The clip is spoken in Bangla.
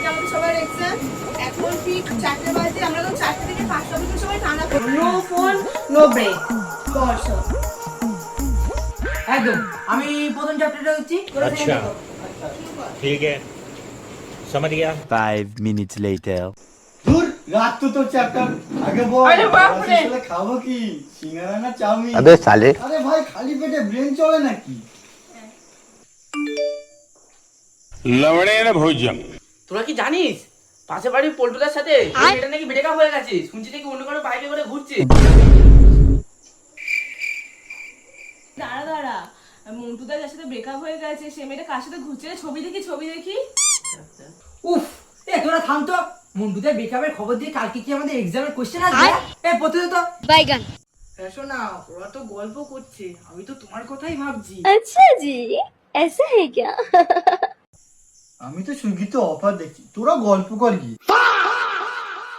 আজকে আমাদের সবার এক্সাম। এখন ঠিক 4টে বাজে, আমরা তো 4টে থেকে 5টা পর্যন্ত সবাই টানা করব। No phone, no break. Boss একদম। আমি প্রথম চ্যাপ্টারটা হচ্ছি। अच्छा ठीक है समझ गया 5 minutes later. ধুর, রাত তো চ্যাপ্টার আগে বল। আরে বাপ রে। আসলে খাবো কি, সিঙ্গারা না চাউমিন? अबे साले আরে ভাই, খালি পেটে ব্রেন চলে নাকি? लवणेन भोज्यम তোরা কি জানিস পাশে বাড়ির পল্টুদার সাথে এটা নাকি ব্রেকআপ হয়ে গেছে? শুনছি নাকি অন্য কোনো বাইকে করে ঘুরছে। দাঁড়া দাঁড়া, মন্টুদার যার সাথে ব্রেকআপ হয়ে গেছে সে মেয়েটা কার সাথে ঘুরছে রে? ছবি দেখি। উফ, তোরা থাম তো। মন্টুদের ব্রেকআপের খবর দিয়ে কালকে কি আমাদের এক্সামের কোশ্চেন আসবে? প্রতিদিন তো बैगन। শোনা, ওরা তো গল্প করছে, আমি তো তোমার কথাই ভাবছি। अच्छा जी, ऐसा है क्या? আমি তো সুইগিতে অফার দেখছি, তোরা গল্প কর গিয়ে।